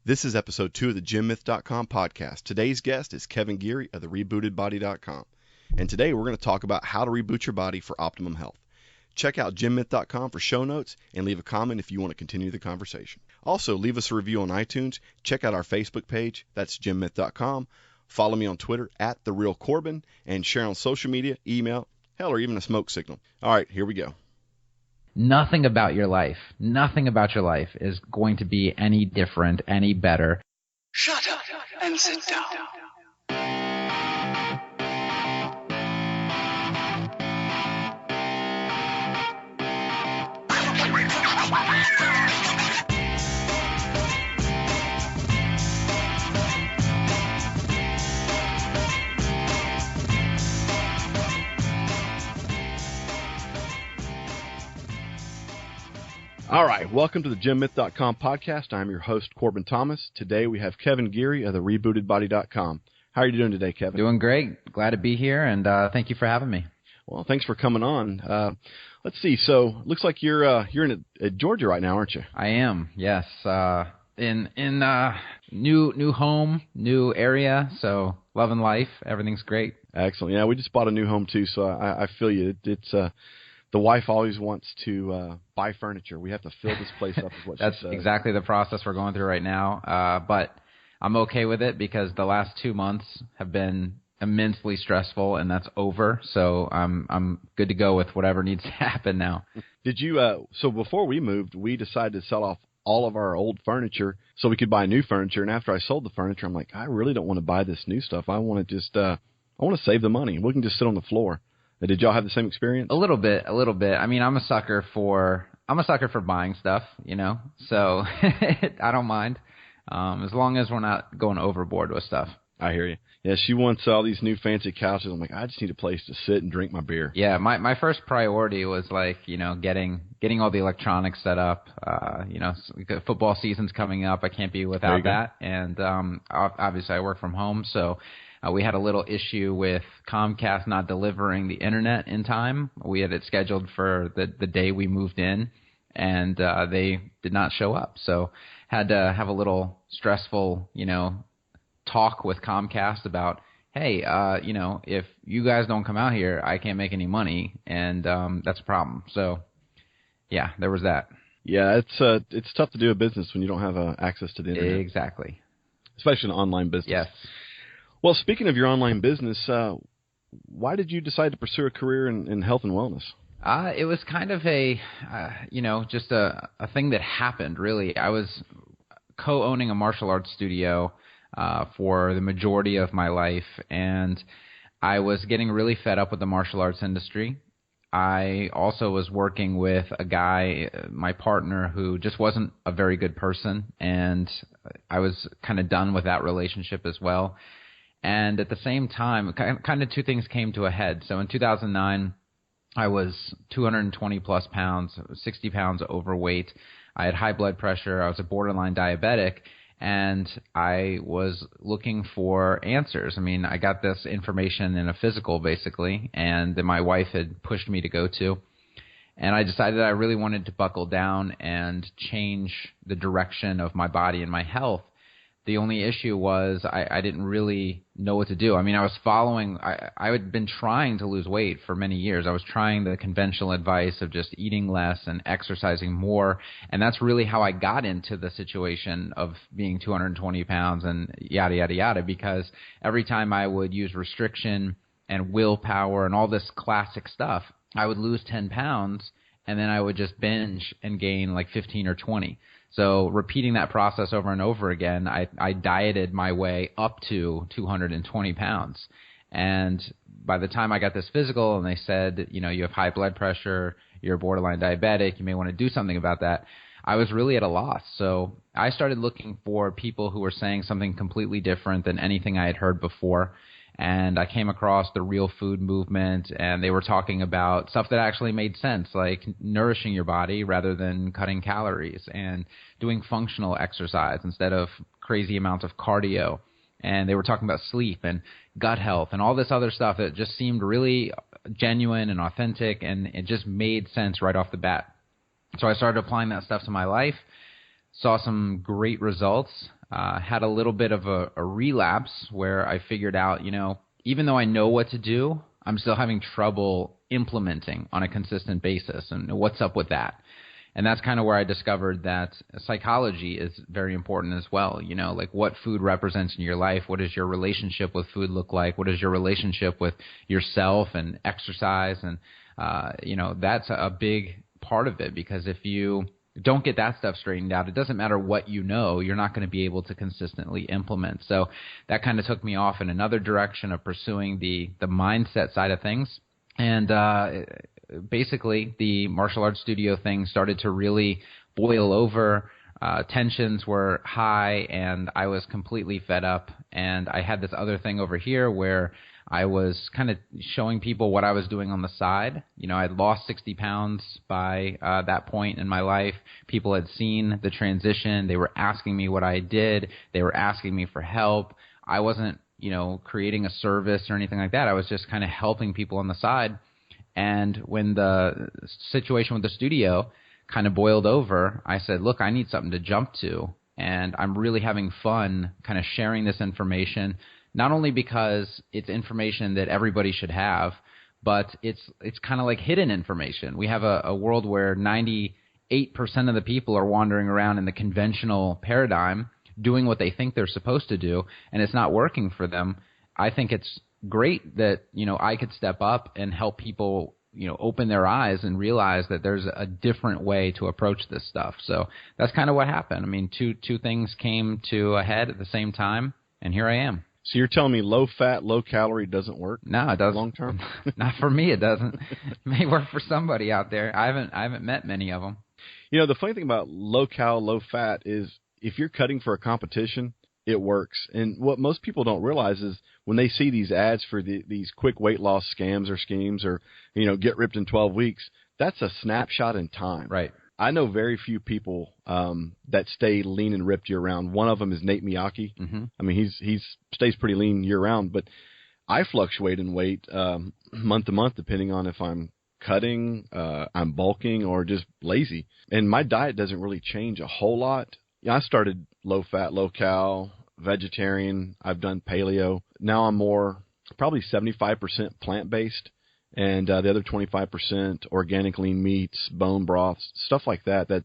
This is episode 2 of the GymMyth.com podcast. Today's guest is Kevin Geary of the RebootedBody.com. And today we're going to talk about how to reboot your body for optimum health. Check out GymMyth.com for show notes and leave a comment if you want to continue the conversation. Also, leave us a review on iTunes. Check out our Facebook page. That's GymMyth.com. Follow me on Twitter at TheRealCorbin and share on social media, email, hell, or even a smoke signal. All right, here we go. Nothing about your life is going to be any different, any better. Shut up and sit down. All right, welcome to the GymMyth.com podcast. I'm your host, Corbin Thomas. Today we have Kevin Geary of the RebootedBody.com. How are you doing today, Kevin? Doing great. Glad to be here, and thank you for having me. Well, thanks for coming on. Let's see. So, looks like you're in Georgia right now, aren't you? I am. Yes. In new home, new area. So loving life. Everything's great. Excellent. Yeah, we just bought a new home too, so I feel you. It's the wife always wants to buy furniture. We have to fill this place up, is what she says. That's exactly the process we're going through right now. But I'm okay with it because the last 2 months have been immensely stressful, and that's over. So I'm good to go with whatever needs to happen now. Did you? So before we moved, we decided to sell off all of our old furniture so we could buy new furniture. And after I sold the furniture, I'm like, I really don't want to buy this new stuff. I want to just I want to save the money. We can just sit on the floor. Did y'all have the same experience? A little bit. I mean, I'm a sucker for buying stuff, you know, so I don't mind as long as we're not going overboard with stuff. I hear you. Yeah, she wants all these new fancy couches. I'm like, I just need a place to sit and drink my beer. Yeah, my first priority was like, you know, getting all the electronics set up. You know, football season's coming up. I can't be without that. And obviously I work from home, so we had a little issue with Comcast not delivering the internet in time. We had it scheduled for the day we moved in, and they did not show up. So had to have a little stressful, you know, talk with Comcast about, hey, you know, if you guys don't come out here, I can't make any money, and that's a problem. So, yeah, there was that. Yeah, it's tough to do a business when you don't have access to the internet. Exactly. Especially an online business. Yes. Well, speaking of your online business, why did you decide to pursue a career in health and wellness? It was kind of a, you know, just a thing that happened, really. I was co-owning a martial arts studio for the majority of my life, and I was getting really fed up with the martial arts industry. I also was working with a guy, my partner, who just wasn't a very good person, and I was kind of done with that relationship as well. And at the same time, kind of two things came to a head. So in 2009, I was 220 plus pounds, 60 pounds overweight. I had high blood pressure. I was a borderline diabetic, and I was looking for answers. I mean, I got this information in a physical, basically, and that my wife had pushed me to go to. And I decided I really wanted to buckle down and change the direction of my body and my health. The only issue was I didn't really know what to do. I mean, I had been trying to lose weight for many years. I was trying the conventional advice of just eating less and exercising more, and that's really how I got into the situation of being 220 pounds and yada, yada, yada, because every time I would use restriction and willpower and all this classic stuff, I would lose 10 pounds, and then I would just binge and gain like 15 or 20. So repeating that process over and over again, I dieted my way up to 220 pounds. And by the time I got this physical and they said, you know, you have high blood pressure, you're borderline diabetic, you may want to do something about that, I was really at a loss. So I started looking for people who were saying something completely different than anything I had heard before. And I came across the real food movement, and they were talking about stuff that actually made sense, like nourishing your body rather than cutting calories, and doing functional exercise instead of crazy amounts of cardio. And they were talking about sleep and gut health and all this other stuff that just seemed really genuine and authentic, and it just made sense right off the bat. So I started applying that stuff to my life, saw some great results. had a little bit of a relapse where I figured out, even though I know what to do, I'm still having trouble implementing on a consistent basis. And what's up with that? And that's kind of where I discovered that psychology is very important as well. Like what food represents in your life. What does your relationship with food look like? What is your relationship with yourself and exercise? And, that's a big part of it, because if you don't get that stuff straightened out, it doesn't matter what you're not going to be able to consistently implement. So that kind of took me off in another direction of pursuing the mindset side of things. And basically, the martial arts studio thing started to really boil over. Tensions were high, and I was completely fed up. And I had this other thing over here where I was kind of showing people what I was doing on the side. I had lost 60 pounds by that point in my life. People had seen the transition. They were asking me what I did. They were asking me for help. I wasn't, creating a service or anything like that. I was just kind of helping people on the side. And when the situation with the studio kind of boiled over, I said, look, I need something to jump to. And I'm really having fun kind of sharing this information, not only because it's information that everybody should have, but it's kind of like hidden information. We have a world where 98% of the people are wandering around in the conventional paradigm, doing what they think they're supposed to do, and it's not working for them. I think it's great that, I could step up and help people, open their eyes and realize that there's a different way to approach this stuff. So that's kind of what happened. I mean, two things came to a head at the same time, and here I am. So you're telling me low fat, low calorie doesn't work? No, it doesn't. Long term? Not for me, it doesn't. It may work for somebody out there. I haven't met many of them. The funny thing about low cal, low fat is if you're cutting for a competition, it works. And what most people don't realize is when they see these ads for these quick weight loss scams or schemes or, get ripped in 12 weeks, that's a snapshot in time. Right. I know very few people that stay lean and ripped year round. One of them is Nate Miyake. Mm-hmm. I mean, he stays pretty lean year round, but I fluctuate in weight month to month depending on if I'm cutting, I'm bulking, or just lazy. And my diet doesn't really change a whole lot. I started low fat, low cal, vegetarian. I've done paleo. Now I'm more probably 75% plant-based, and the other 25% organic lean meats, bone broths, stuff like that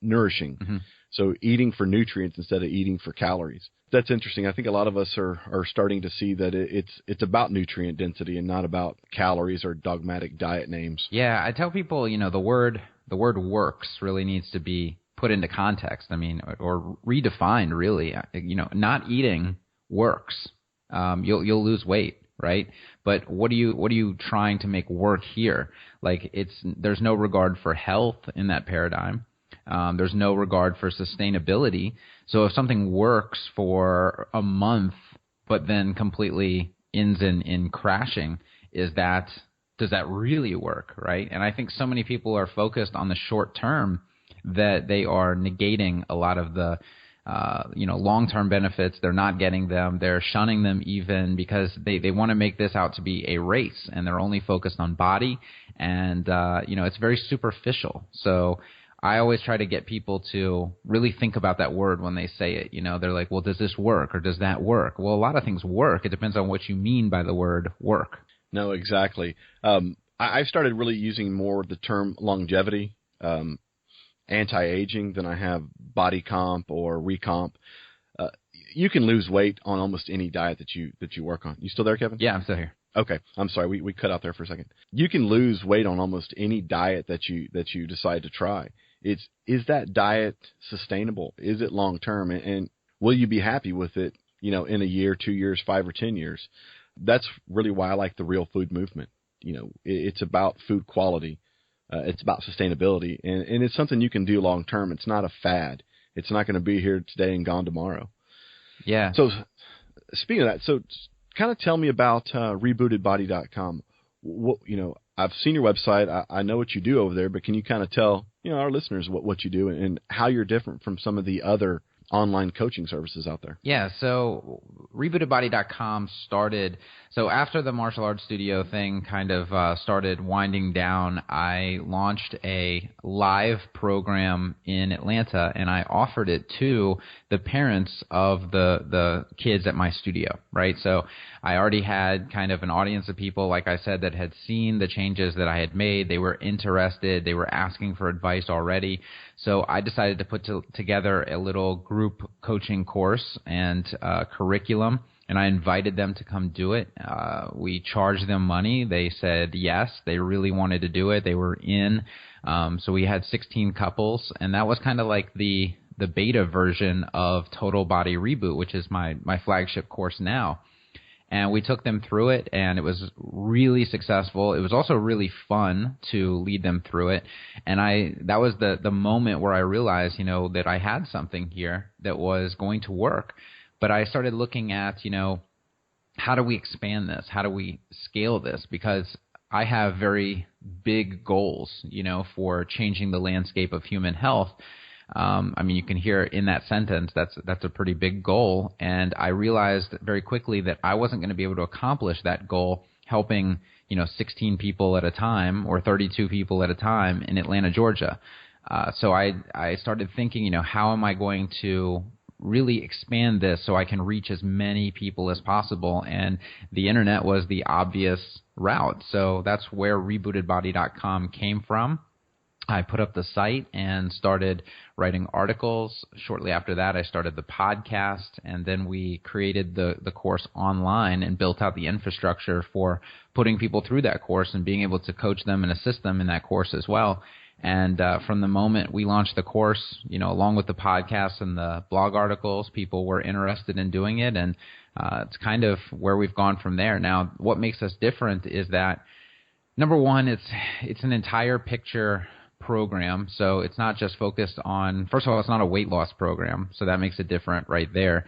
nourishing. Mm-hmm. So eating for nutrients instead of eating for calories. That's interesting. I think a lot of us are starting to see that it's about nutrient density and not about calories or dogmatic diet names. Yeah, I tell people, the word works really needs to be put into context. I mean, or redefined really. Not eating works. You'll lose weight, right? But what are you trying to make work here? Like there's no regard for health in that paradigm. There's no regard for sustainability. So if something works for a month, but then completely ends in crashing, does that really work, right? And I think so many people are focused on the short term that they are negating a lot of the long-term benefits. They're not getting them. They're shunning them even because they want to make this out to be a race, and they're only focused on body. And, it's very superficial. So I always try to get people to really think about that word when they say it. They're like, well, does this work or does that work? Well, a lot of things work. It depends on what you mean by the word work. No, exactly. I started really using more the term longevity, anti-aging than I have body comp or recomp. You can lose weight on almost any diet that you work on. You still there, Kevin? Yeah, I'm still here. Okay, I'm sorry. We cut out there for a second. You can lose weight on almost any diet that you decide to try. Is that diet sustainable? Is it long term? And will you be happy with it, in a year, 2 years, 5 or 10 years? That's really why I like the real food movement. It's about food quality. It's about sustainability, and it's something you can do long term. It's not a fad. It's not going to be here today and gone tomorrow. Yeah. So speaking of that, so kind of tell me about rebootedbody.com. I've seen your website. I know what you do over there, but can you kind of tell our listeners what you do and how you're different from some of the other online coaching services out there. Yeah, so rebootedbody.com started, so after the martial arts studio thing kind of started winding down, I launched a live program in Atlanta, and I offered it to the parents of the kids at my studio, right? So I already had kind of an audience of people, like I said, that had seen the changes that I had made. They were interested. They were asking for advice already. So I decided to put together a little group coaching course and curriculum, and I invited them to come do it. We charged them money. They said yes. They really wanted to do it. They were in. So we had 16 couples, and that was kind of like the beta version of Total Body Reboot, which is my flagship course now. And we took them through it, and it was really successful. It was also really fun to lead them through it. And that was the moment where I realized, that I had something here that was going to work. But I started looking at, how do we expand this? How do we scale this? Because I have very big goals, for changing the landscape of human health. You can hear in that sentence, that's a pretty big goal. And I realized very quickly that I wasn't going to be able to accomplish that goal helping, 16 people at a time or 32 people at a time in Atlanta, Georgia. So I started thinking, how am I going to really expand this so I can reach as many people as possible? And the internet was the obvious route. So that's where rebootedbody.com came from. I put up the site and started writing articles. Shortly after that, I started the podcast, and then we created the course online and built out the infrastructure for putting people through that course and being able to coach them and assist them in that course as well. And from the moment we launched the course, along with the podcast and the blog articles, people were interested in doing it, and it's kind of where we've gone from there. Now, what makes us different is that, number one, it's an entire picture program. So it's not just focused on, first of all, it's not a weight loss program. So that makes it different right there.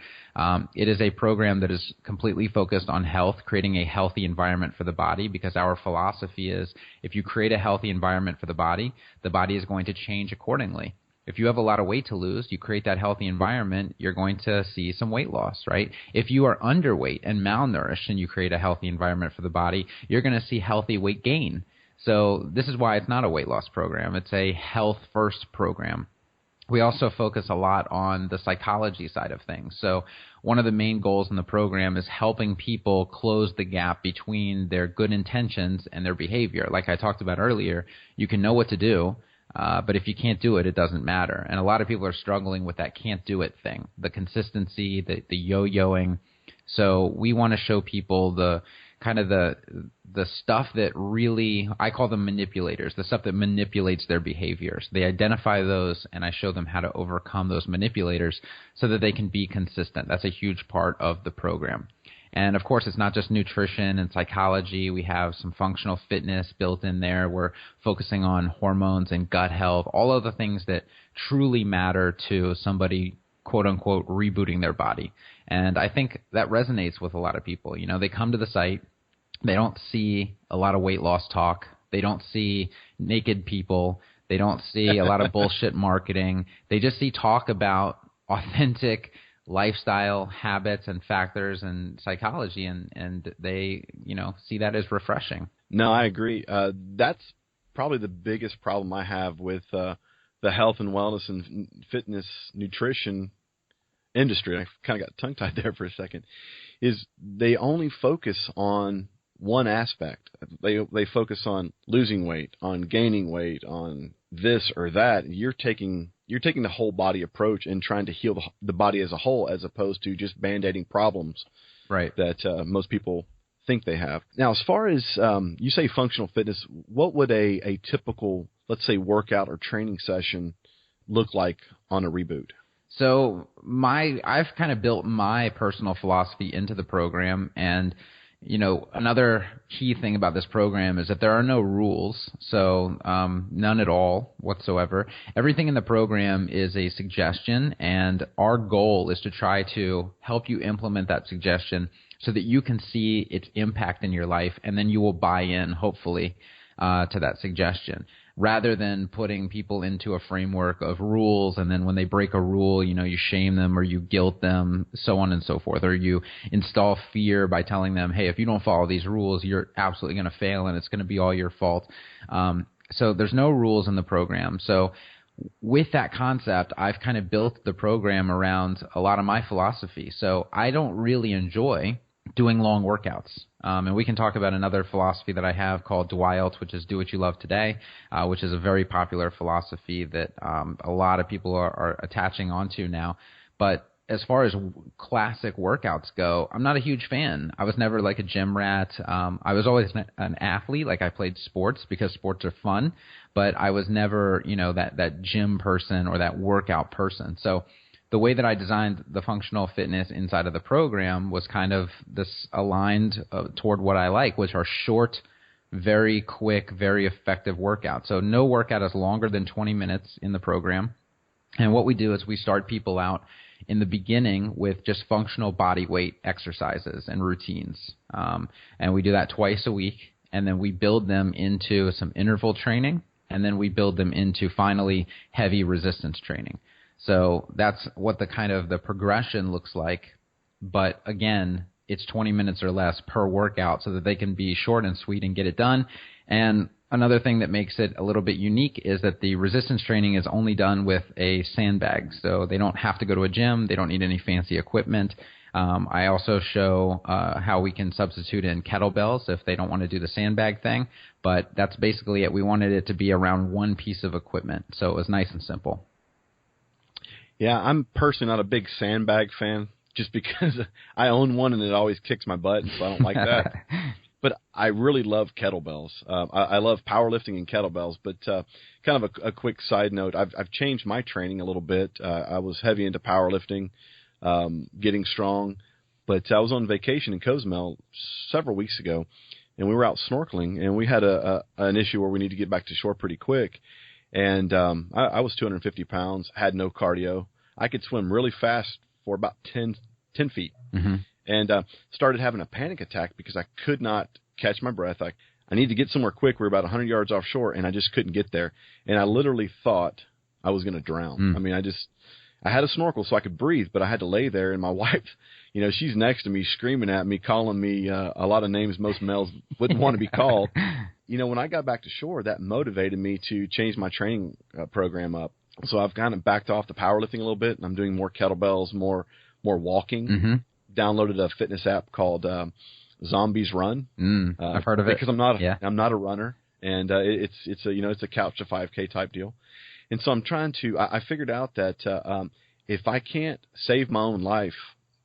It is a program that is completely focused on health, creating a healthy environment for the body, because our philosophy is if you create a healthy environment for the body is going to change accordingly. If you have a lot of weight to lose, you create that healthy environment, you're going to see some weight loss, right? If you are underweight and malnourished and you create a healthy environment for the body, you're going to see healthy weight gain. So this is why it's not a weight loss program. It's a health-first program. We also focus a lot on the psychology side of things. So one of the main goals in the program is helping people close the gap between their good intentions and their behavior. Like I talked about earlier, you can know what to do, but if you can't do it, it doesn't matter. And a lot of people are struggling with that can't do it thing, the consistency, the yo-yoing. So we want to show people the stuff that really, I call them manipulators, the stuff that manipulates their behaviors. They identify those, and I show them how to overcome those manipulators so that they can be consistent. That's a huge part of the program. And of course, it's not just nutrition and psychology. We have some functional fitness built in there. We're focusing on hormones and gut health, all of the things that truly matter to somebody, quote unquote, rebooting their body. And I think that resonates with a lot of people. They come to the site, they don't see a lot of weight loss talk. They don't see naked people. They don't see a lot of bullshit marketing. They just see talk about authentic lifestyle habits and factors and psychology, and they, see that as refreshing. No, I agree. That's probably the biggest problem I have with the health and wellness and fitness nutrition industry. I kind of got tongue-tied there for a second. Is they only focus on one aspect. They focus on losing weight, on gaining weight, on this or that. You're taking the whole body approach and trying to heal the body as a whole, as opposed to just band-aiding problems, right, that most people think they have. Now, as far as you say functional fitness, what would a typical, let's say, workout or training session look like on a reboot? So I've kind of built my personal philosophy into the program, and another key thing about this program is that there are no rules, so none at all whatsoever. Everything in the program is a suggestion, and our goal is to try to help you implement that suggestion so that you can see its impact in your life, and then you will buy in, hopefully, to that suggestion. rather than putting people into a framework of rules, and then when they break a rule, you shame them or you guilt them, so on and so forth, or you install fear by telling them, hey, if you don't follow these rules, you're absolutely going to fail and it's going to be all your fault. So there's no rules in the program. So with that concept, I've kind of built the program around a lot of my philosophy. So I don't really enjoy doing long workouts. And we can talk about another philosophy that I have called DWILT, which is do what you love today, which is a very popular philosophy that a lot of people are attaching onto now. But as far as classic workouts go, I'm not a huge fan. I was never like a gym rat. I was always an athlete. Like I played sports because sports are fun, but I was never, that gym person or that workout person. So the way that I designed the functional fitness inside of the program was kind of this aligned toward what I like, which are short, very quick, very effective workouts. So no workout is longer than 20 minutes in the program. And what we do is we start people out in the beginning with just functional body weight exercises and routines. And we do that twice a week. And then we build them into some interval training. And then we build them into finally heavy resistance training. So that's what the kind of the progression looks like. But again, it's 20 minutes or less per workout so that they can be short and sweet and get it done. And another thing that makes it a little bit unique is that the resistance training is only done with a sandbag. So they don't have to go to a gym. They don't need any fancy equipment. I also show how we can substitute in kettlebells if they don't want to do the sandbag thing. But that's basically it. We wanted it to be around one piece of equipment. So it was nice and simple. Yeah, I'm personally not a big sandbag fan just because I own one and it always kicks my butt, so I don't like that. But I really love kettlebells. I love powerlifting and kettlebells. But kind of a quick side note, I've changed my training a little bit. I was heavy into powerlifting, getting strong. But I was on vacation in Cozumel several weeks ago, and we were out snorkeling, and we had an issue where we need to get back to shore pretty quick. And I was 250 pounds, had no cardio. I could swim really fast for about 10 feet. Mm-hmm. And started having a panic attack because I could not catch my breath. I need to get somewhere quick. We were about 100 yards offshore, and I just couldn't get there. And I literally thought I was going to drown. I mean, I had a snorkel so I could breathe, but I had to lay there. And my wife, she's next to me screaming at me, calling me a lot of names most males wouldn't want to be called. When I got back to shore, that motivated me to change my training program up. So I've kind of backed off the powerlifting a little bit, and I'm doing more kettlebells, more walking. Mm-hmm. Downloaded a fitness app called Zombies Run. I've heard of it because I'm not a runner, and it's a couch to 5K type deal. And so I'm trying to. I figured out that if I can't save my own life,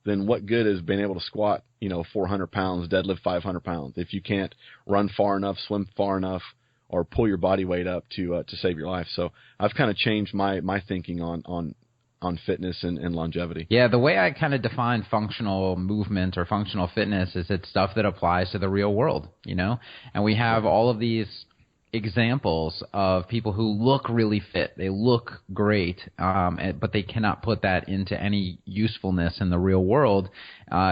then what good is being able to squat 400 pounds, deadlift 500 pounds if you can't run far enough, swim far enough, or pull your body weight up to save your life. So I've kind of changed my thinking on fitness and longevity. Yeah, the way I kind of define functional movement or functional fitness is it's stuff that applies to the real world, And we have all of these examples of people who look really fit. They look great, but they cannot put that into any usefulness in the real world,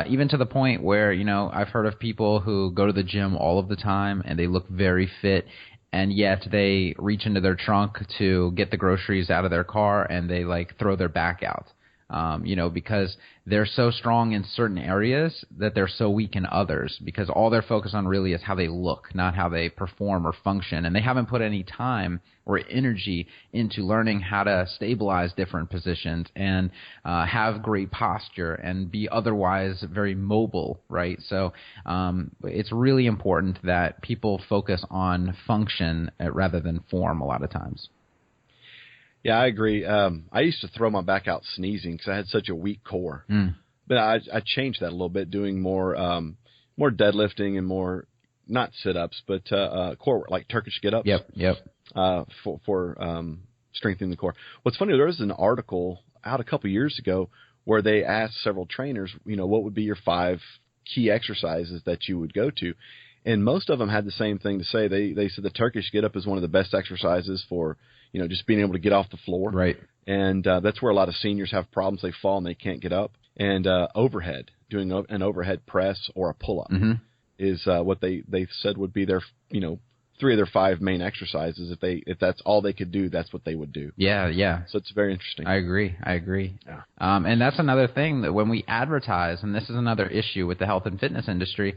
even to the point where, I've heard of people who go to the gym all of the time and they look very fit, and yet they reach into their trunk to get the groceries out of their car and they throw their back out, because they're so strong in certain areas that they're so weak in others, because all they're focused on really is how they look, not how they perform or function. And they haven't put any time or energy into learning how to stabilize different positions and have great posture and be otherwise very mobile, right? So it's really important that people focus on function rather than form a lot of times. Yeah, I agree. I used to throw my back out sneezing because I had such a weak core. But I changed that a little bit, doing more deadlifting and more, not sit-ups, but core work, like Turkish get-ups. Yep. For strengthening the core. What's funny, there was an article out a couple years ago where they asked several trainers, what would be your 5 key exercises that you would go to. And most of them had the same thing to say. They said the Turkish get-up is one of the best exercises for, just being able to get off the floor. Right. And that's where a lot of seniors have problems. They fall and they can't get up. And overhead, doing an overhead press or a pull-up is what they said would be their, 3 of their 5 main exercises. If that's all they could do, that's what they would do. Yeah. So it's very interesting. I agree. Yeah. And that's another thing that when we advertise, and this is another issue with the health and fitness industry,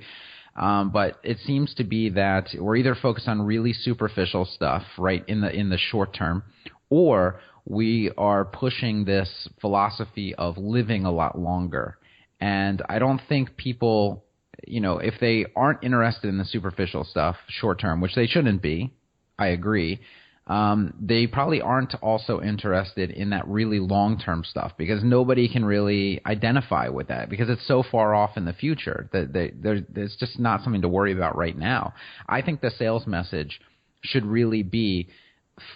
but it seems to be that we're either focused on really superficial stuff, right, in the short term, or we are pushing this philosophy of living a lot longer. And I don't think people, if they aren't interested in the superficial stuff short term, which they shouldn't be, I agree, they probably aren't also interested in that really long-term stuff because nobody can really identify with that because it's so far off in the future that there's just not something to worry about right now. I think the sales message should really be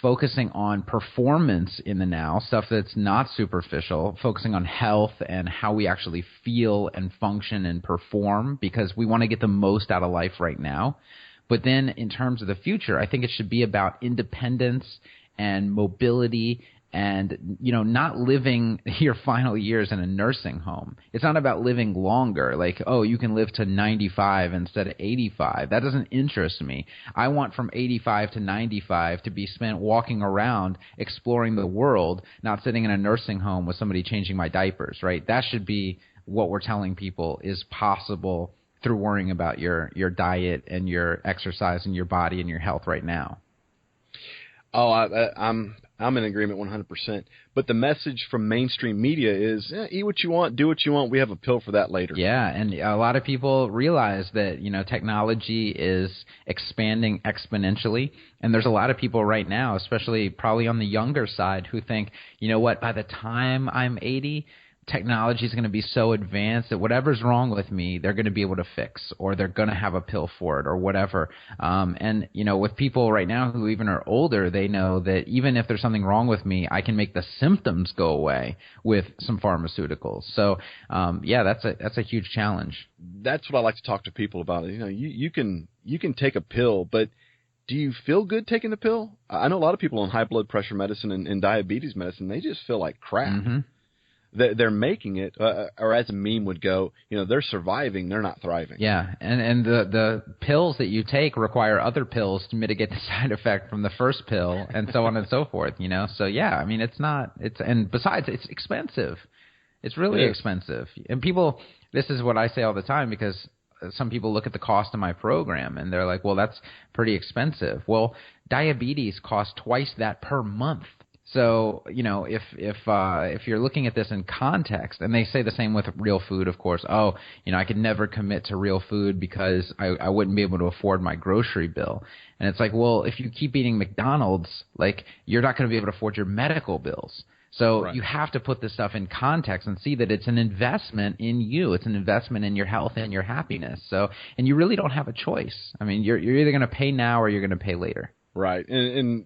focusing on performance in the now, stuff that's not superficial, focusing on health and how we actually feel and function and perform because we want to get the most out of life right now. But then in terms of the future, I think it should be about independence and mobility and, not living your final years in a nursing home. It's not about living longer, like, you can live to 95 instead of 85. That doesn't interest me. I want from 85 to 95 to be spent walking around, exploring the world, not sitting in a nursing home with somebody changing my diapers, right? That should be what we're telling people is possible through worrying about your diet and your exercise and your body and your health right now. Oh, I'm in agreement 100%. But the message from mainstream media is eat what you want, do what you want. We have a pill for that later. Yeah, and a lot of people realize that, technology is expanding exponentially. And there's a lot of people right now, especially probably on the younger side, who think, by the time I'm 80, technology is going to be so advanced that whatever's wrong with me, they're going to be able to fix, or they're going to have a pill for it, or whatever. And with people right now who even are older, they know that even if there's something wrong with me, I can make the symptoms go away with some pharmaceuticals. So, that's a huge challenge. That's what I like to talk to people about. You can take a pill, but do you feel good taking the pill? I know a lot of people on high blood pressure medicine and diabetes medicine, they just feel like crap. Mm-hmm. They're making it, or as a meme would go, they're surviving, they're not thriving. Yeah, and the pills that you take require other pills to mitigate the side effect from the first pill, and so on and so forth. So yeah, I mean, and besides, it's expensive. It's really expensive, and people. This is what I say all the time because some people look at the cost of my program and they're like, well, that's pretty expensive. Well, diabetes costs twice that per month. So, if you're looking at this in context, and they say the same with real food, of course, I could never commit to real food because I wouldn't be able to afford my grocery bill. And it's like, well, if you keep eating McDonald's, like, you're not going to be able to afford your medical bills. So You have to put this stuff in context and see that it's an investment in you. It's an investment in your health and your happiness. So, and you really don't have a choice. I mean, you're either going to pay now or you're going to pay later. Right. And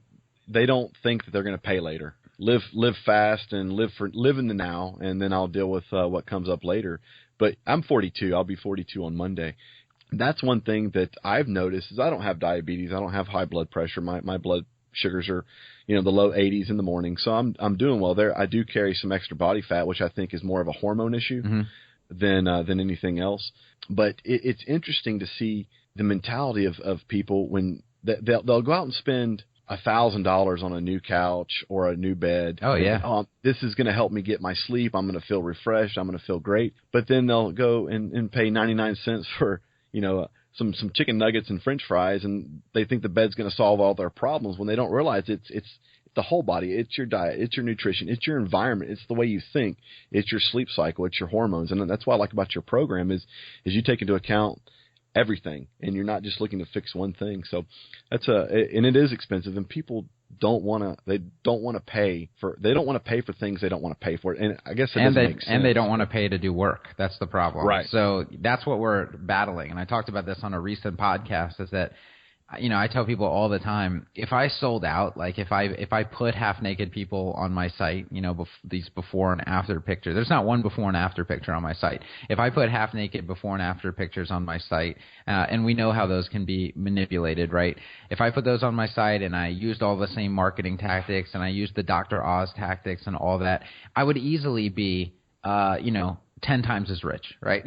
they don't think that they're going to pay later. Live fast and live in the now, and then I'll deal with what comes up later. But I'm 42. I'll be 42 on Monday. That's one thing that I've noticed is I don't have diabetes. I don't have high blood pressure. My blood sugars are, the low 80s in the morning. So I'm doing well there. I do carry some extra body fat, which I think is more of a hormone issue than anything else. But it's interesting to see the mentality of people when they'll go out and spend $1,000 on a new couch or a new bed. Oh, yeah. This is going to help me get my sleep. I'm going to feel refreshed. I'm going to feel great. But then they'll go and pay 99 cents for, some chicken nuggets and French fries, and they think the bed's going to solve all their problems when they don't realize it's the whole body. It's your diet. It's your nutrition. It's your environment. It's the way you think. It's your sleep cycle. It's your hormones. And that's what I like about your program is you take into account everything, and you're not just looking to fix one thing. So and it is expensive, and people don't want to pay for things they don't want to pay for. And I guess it makes sense. And they don't want to pay to do work. That's the problem. Right. So that's what we're battling. And I talked about this on a recent podcast is that, I tell people all the time, if I sold out, like if I put half naked people on my site, these before and after pictures, there's not one before and after picture on my site. If I put half naked before and after pictures on my site, and we know how those can be manipulated, right? If I put those on my site and I used all the same marketing tactics and I used the Dr. Oz tactics and all that, I would easily be, 10 times as rich, right?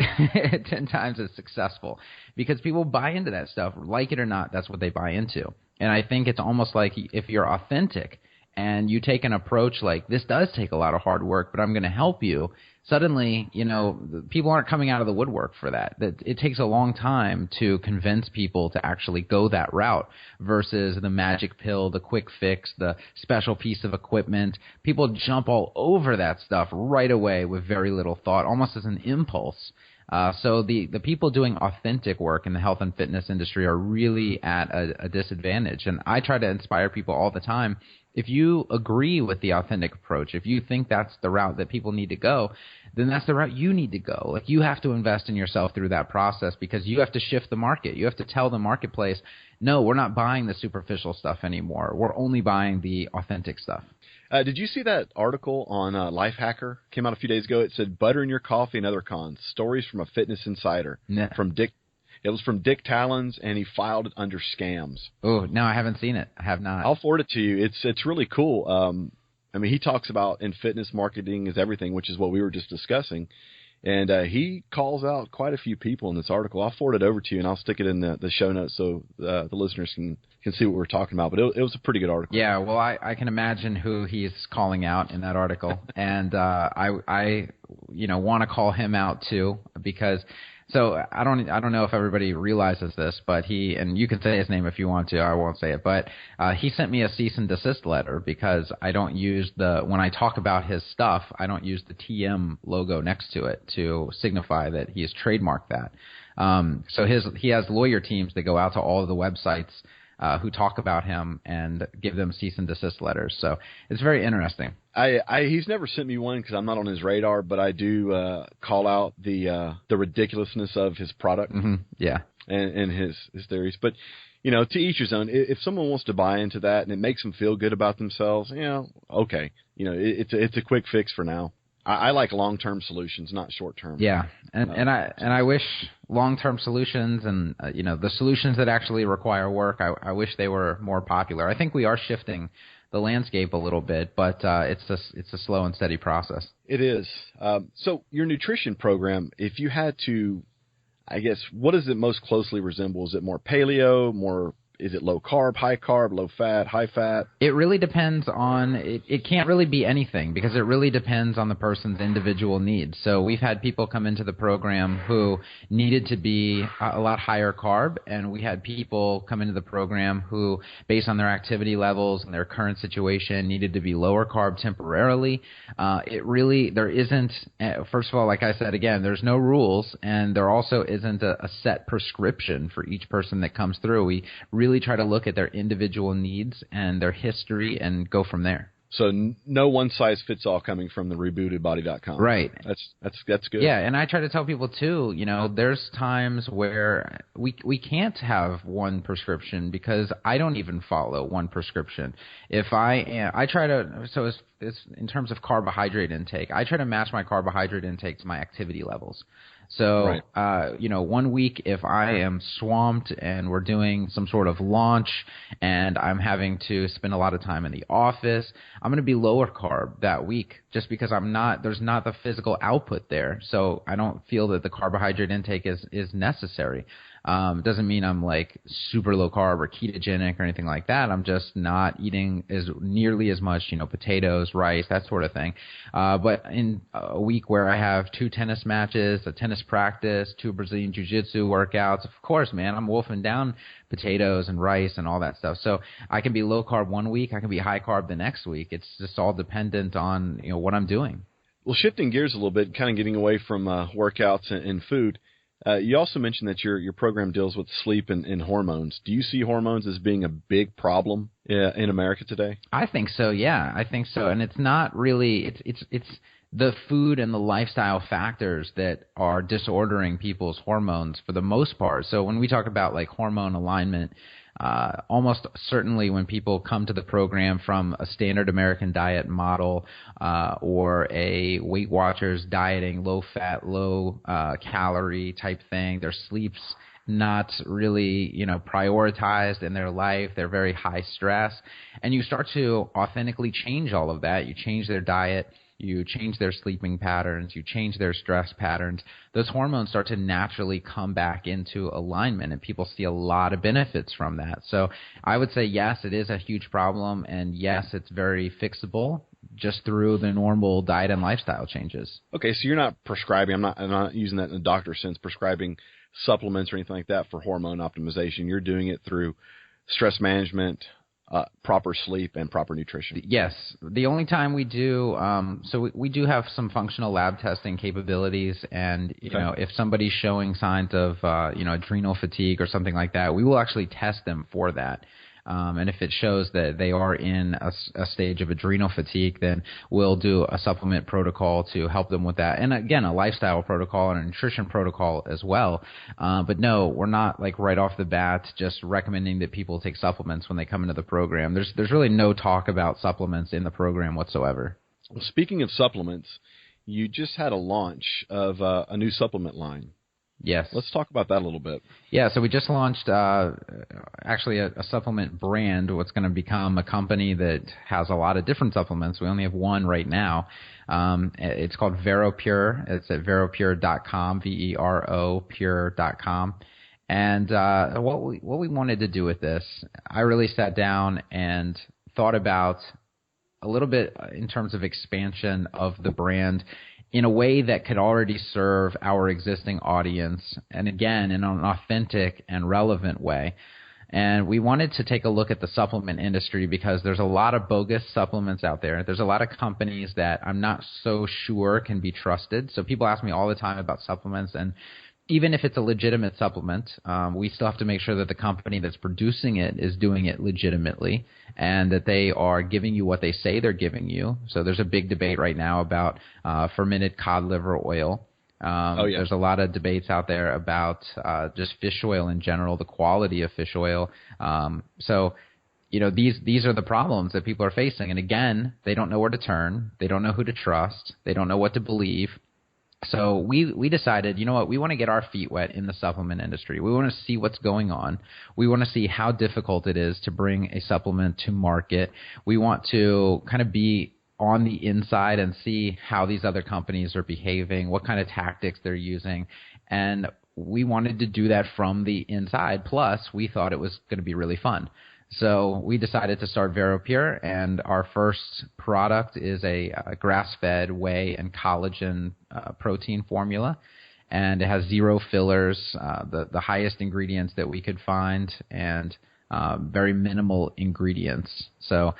10 times as successful, because people buy into that stuff, like it or not. That's what they buy into. And I think it's almost like if you're authentic and you take an approach like, this does take a lot of hard work, but I'm going to help you, suddenly, people aren't coming out of the woodwork for that. It takes a long time to convince people to actually go that route versus the magic pill, the quick fix, the special piece of equipment. People jump all over that stuff right away with very little thought, almost as an impulse. So the people doing authentic work in the health and fitness industry are really at a disadvantage. And I try to inspire people all the time. If you agree with the authentic approach, if you think that's the route that people need to go, then that's the route you need to go. Like, you have to invest in yourself through that process, because you have to shift the market. You have to tell the marketplace, no, we're not buying the superficial stuff anymore. We're only buying the authentic stuff. Did you see that article on Lifehacker? Came out a few days ago. It said, "Butter in your coffee and other cons. Stories from a fitness insider." Nah. It was from Dick Talons, and he filed it under scams. Oh, no, I haven't seen it. I have not. I'll forward it to you. It's really cool. He talks about in fitness marketing is everything, which is what we were just discussing. And he calls out quite a few people in this article. I'll forward it over to you, and I'll stick it in the show notes so the listeners can see what we're talking about. But it was a pretty good article. Yeah, well, I can imagine who he's calling out in that article. And I want to call him out too, because – so I don't know if everybody realizes this, but and you can say his name if you want to, I won't say it, but he sent me a cease and desist letter because I don't use when I talk about his stuff, I don't use the TM logo next to it to signify that he has trademarked that. So he has lawyer teams that go out to all of the websites who talk about him and give them cease and desist letters. So it's very interesting. He's never sent me one because I'm not on his radar, but I do call out the ridiculousness of his product. Mm-hmm. Yeah, and his theories. But to each his own. If someone wants to buy into that and it makes them feel good about themselves, okay, it's a quick fix for now. I like long-term solutions, not short-term. Yeah, and I wish long-term solutions and the solutions that actually require work, I wish they were more popular. I think we are shifting the landscape a little bit, but it's a slow and steady process. It is. So your nutrition program, if you had to, I guess, what does it most closely resemble? Is it more paleo, is it low carb, high carb, low fat, high fat? It really depends on it can't really be anything because it really depends on the person's individual needs. So we've had people come into the program who needed to be a lot higher carb, and we had people come into the program who, based on their activity levels and their current situation, needed to be lower carb temporarily. There isn't, first of all, like I said, again, there's no rules, and there also isn't a set prescription for each person that comes through. We really try to look at their individual needs and their history and go from there. So no one size fits all coming from the rebootedbody.com. Right. That's good. Yeah, and I try to tell people too, there's times where we can't have one prescription because I don't even follow one prescription. If I try to, so it's in terms of carbohydrate intake, I try to match my carbohydrate intake to my activity levels. So, right. 1 week if I am swamped and we're doing some sort of launch and I'm having to spend a lot of time in the office, I'm going to be lower carb that week just because there's not the physical output there. So I don't feel that the carbohydrate intake is necessary. It doesn't mean I'm like super low carb or ketogenic or anything like that. I'm just not eating nearly as much, potatoes, rice, that sort of thing. But in a week where I have 2 tennis matches, a tennis practice, 2 Brazilian jiu-jitsu workouts, of course, man, I'm wolfing down potatoes and rice and all that stuff. So I can be low carb 1 week, I can be high carb the next week. It's just all dependent on, what I'm doing. Well, shifting gears a little bit, kind of getting away from workouts and food. You also mentioned that your program deals with sleep and hormones. Do you see hormones as being a big problem in America today? I think so. Yeah, I think so. And it's not really. It's the food and the lifestyle factors that are disordering people's hormones for the most part. So when we talk about like hormone alignment, almost certainly when people come to the program from a standard American diet model or a Weight Watchers dieting, low-fat, low-calorie type thing, their sleep's not really, prioritized in their life. They're very high stress. And you start to authentically change all of that. You change their diet. you change their sleeping patterns, you change their stress patterns, those hormones start to naturally come back into alignment, and people see a lot of benefits from that. So I would say, yes, it is a huge problem, and yes, it's very fixable just through the normal diet and lifestyle changes. Okay, so you're not prescribing, I'm not using that in a doctor sense, prescribing supplements or anything like that for hormone optimization. You're doing it through stress management, proper sleep, and proper nutrition. Yes. The only time we do, we do have some functional lab testing capabilities, and you know, if somebody's showing signs of adrenal fatigue or something like that, we will actually test them for that. And if it shows that they are in a stage of adrenal fatigue, then we'll do a supplement protocol to help them with that. And again, a lifestyle protocol and a nutrition protocol as well. But no, we're not like right off the bat just recommending that people take supplements when they come into the program. There's really no talk about supplements in the program whatsoever. Well, speaking of supplements, you just had a launch of a new supplement line. Yes. Let's talk about that a little bit. Yeah, so we just launched actually a supplement brand, what's going to become a company that has a lot of different supplements. We only have one right now. It's called VeroPure. It's at veropure.com, VERO pure.com. And what we wanted to do with this, I really sat down and thought about a little bit in terms of expansion of the brand in a way that could already serve our existing audience, and again, in an authentic and relevant way. And we wanted to take a look at the supplement industry because there's a lot of bogus supplements out there. There's a lot of companies that I'm not so sure can be trusted. So people ask me all the time about supplements, and even if it's a legitimate supplement, we still have to make sure that the company that's producing it is doing it legitimately and that they are giving you what they say they're giving you. So there's a big debate right now about fermented cod liver oil. There's a lot of debates out there about just fish oil in general, the quality of fish oil. So these are the problems that people are facing. And again, they don't know where to turn. They don't know who to trust. They don't know what to believe. So we decided, you know what, we want to get our feet wet in the supplement industry. We want to see what's going on. We want to see how difficult it is to bring a supplement to market. We want to kind of be on the inside and see how these other companies are behaving, what kind of tactics they're using. And we wanted to do that from the inside. Plus, we thought it was going to be really fun. So we decided to start VeroPure, and our first product is a grass-fed whey and collagen protein formula, and it has 0 fillers, the highest ingredients that we could find, and very minimal ingredients. So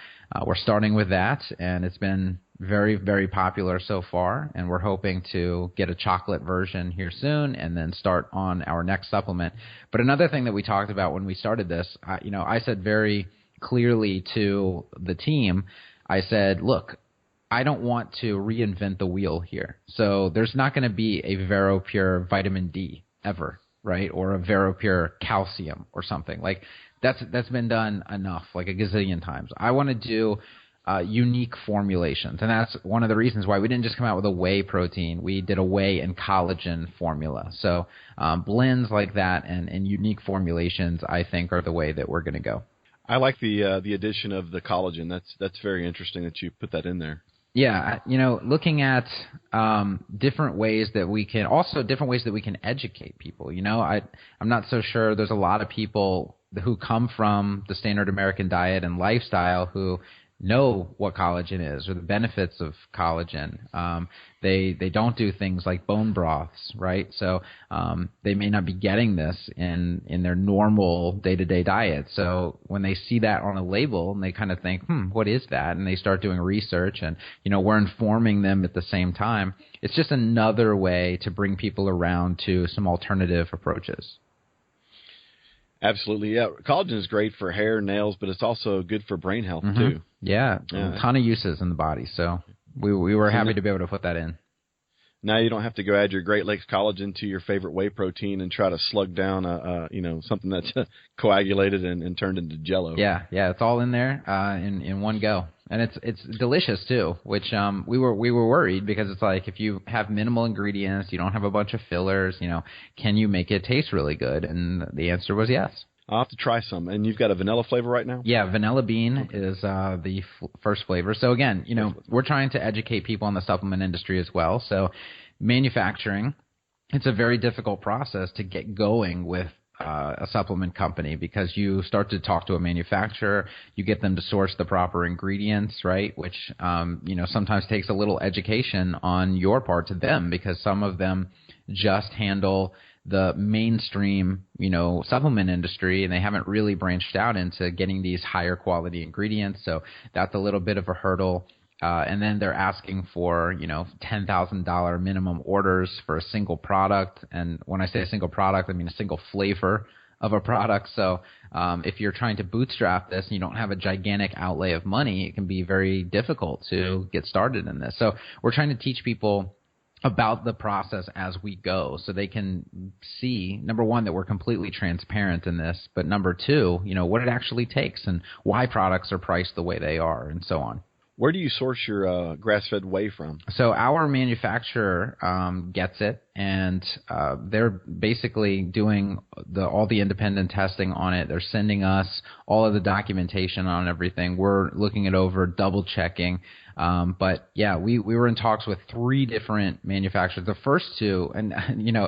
we're starting with that, and it's been very, very popular so far, and we're hoping to get a chocolate version here soon and then start on our next supplement. But another thing that we talked about when we started this, I said very clearly to the team, I said, look, I don't want to reinvent the wheel here. So there's not going to be a VeroPure vitamin D ever, right? Or a VeroPure calcium or something. Like that's been done enough, like a gazillion times. I want to do unique formulations, and that's one of the reasons why we didn't just come out with a whey protein. We did a whey and collagen formula. So blends like that and unique formulations, I think, are the way that we're going to go. I like the addition of the collagen. That's very interesting that you put that in there. Yeah, looking at different ways that we can educate people. I'm not so sure there's a lot of people who come from the standard American diet and lifestyle who know what collagen is or the benefits of collagen. They don't do things like bone broths, right? So they may not be getting this in their normal day-to-day diet. So when they see that on a label, and they kind of think, what is that? And they start doing research, and we're informing them at the same time. It's just another way to bring people around to some alternative approaches. Absolutely, yeah. Collagen is great for hair, nails, but it's also good for brain health too. Yeah, a ton of uses in the body. So we were happy to be able to put that in. Now you don't have to go add your Great Lakes collagen to your favorite whey protein and try to slug down something that's coagulated and turned into Jello. Yeah, it's all in there in one go, and it's delicious too. Which we were worried because it's like if you have minimal ingredients, you don't have a bunch of fillers. Can you make it taste really good? And the answer was yes. I'll have to try some. And you've got a vanilla flavor right now? Yeah, vanilla bean is the first flavor. So again, we're trying to educate people in the supplement industry as well. So manufacturing, it's a very difficult process to get going with a supplement company, because you start to talk to a manufacturer, you get them to source the proper ingredients, right? Which, sometimes takes a little education on your part to them, because some of them just handle the mainstream, supplement industry, and they haven't really branched out into getting these higher quality ingredients. So that's a little bit of a hurdle. And then they're asking for, $10,000 minimum orders for a single product. And when I say a single product, I mean a single flavor of a product. So if you're trying to bootstrap this and you don't have a gigantic outlay of money, it can be very difficult to get started in this. So we're trying to teach people about the process as we go, so they can see, number one, that we're completely transparent in this, but number two, what it actually takes and why products are priced the way they are, and so on. Where do you source your grass-fed whey from? So our manufacturer gets it, and they're basically doing all the independent testing on it. They're sending us all of the documentation on everything. We're looking it over, double-checking. But, yeah, we were in talks with 3 different manufacturers. The first 2, and,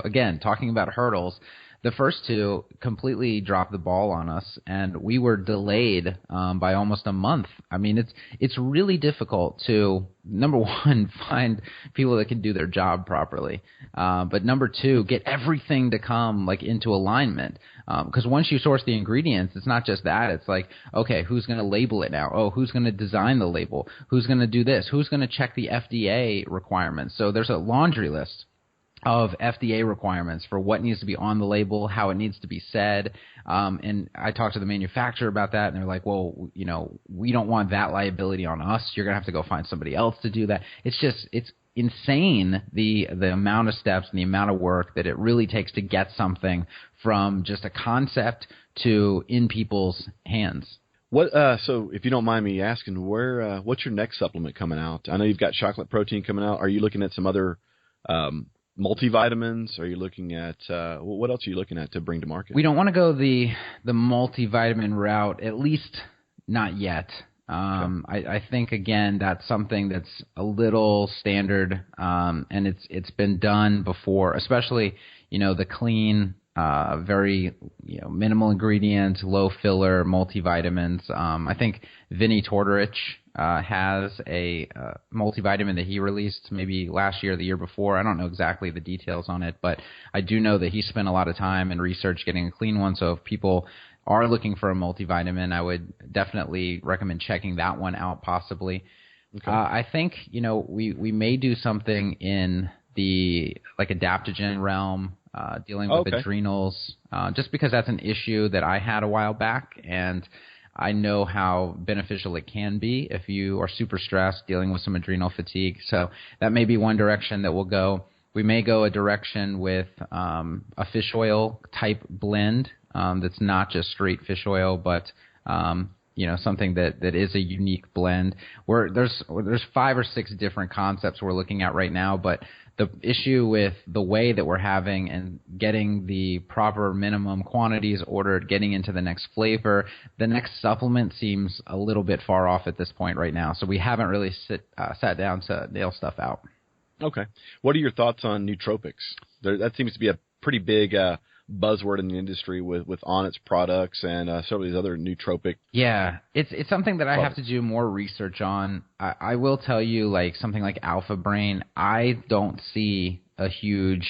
again, talking about hurdles, the first 2 completely dropped the ball on us, and we were delayed by almost a month. I mean, it's really difficult to, number one, find people that can do their job properly, but number 2, get everything to come into alignment. Because once you source the ingredients, it's not just that. It's like, okay, who's going to label it now? Oh, who's going to design the label? Who's going to do this? Who's going to check the FDA requirements? So there's a laundry list of FDA requirements for what needs to be on the label, how it needs to be said. And I talked to the manufacturer about that, and they're like, well, we don't want that liability on us. You're going to have to go find somebody else to do that. It's insane, the amount of steps and the amount of work that it really takes to get something from just a concept to in people's hands. What? So if you don't mind me asking, what's your next supplement coming out? I know you've got chocolate protein coming out. Are you looking at some other multivitamins? Are you looking at what else are you looking at to bring to market? We don't want to go the multivitamin route, at least not yet. I think, again, that's something that's a little standard, and it's been done before, especially the clean, very minimal ingredients, low filler multivitamins. I think Vinnie Tortorich has a multivitamin that he released maybe last year or the year before. I don't know exactly the details on it, but I do know that he spent a lot of time and research getting a clean one. So if people are looking for a multivitamin, I would definitely recommend checking that one out possibly. Okay. I think, we may do something in the adaptogen realm, dealing with adrenals, just because that's an issue that I had a while back, and I know how beneficial it can be if you are super stressed, dealing with some adrenal fatigue. So that may be one direction that we'll go. We may go a direction with a fish oil type blend that's not just straight fish oil, but something that is a unique blend. There's 5 or 6 different concepts we're looking at right now, but the issue with the way that we're having and getting the proper minimum quantities ordered, getting into the next flavor, the next supplement seems a little bit far off at this point right now. So we haven't really sat down to nail stuff out. Okay. What are your thoughts on nootropics? That seems to be a pretty big buzzword in the industry with Onnit's products and several of these other nootropic. Yeah, it's something that I have to do more research on. I will tell you, something like Alpha Brain, I don't see a huge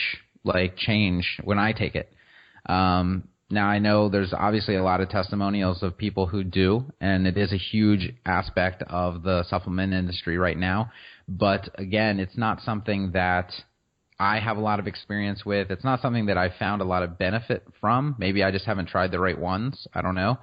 change when I take it. Now I know there's obviously a lot of testimonials of people who do, and it is a huge aspect of the supplement industry right now. But again, it's not something that I have a lot of experience with. It's not something that I found a lot of benefit from. Maybe I just haven't tried the right ones. I don't know.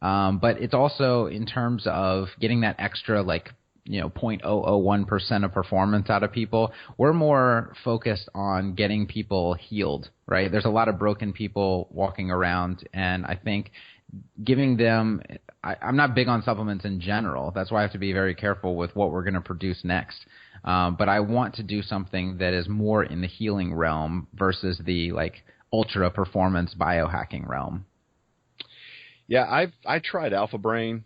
But it's also in terms of getting that extra 0.001% of performance out of people. We're more focused on getting people healed, right? There's a lot of broken people walking around, and I think giving them I'm not big on supplements in general. That's why I have to be very careful with what we're going to produce next. But I want to do something that is more in the healing realm versus the ultra performance biohacking realm. Yeah, I tried Alpha Brain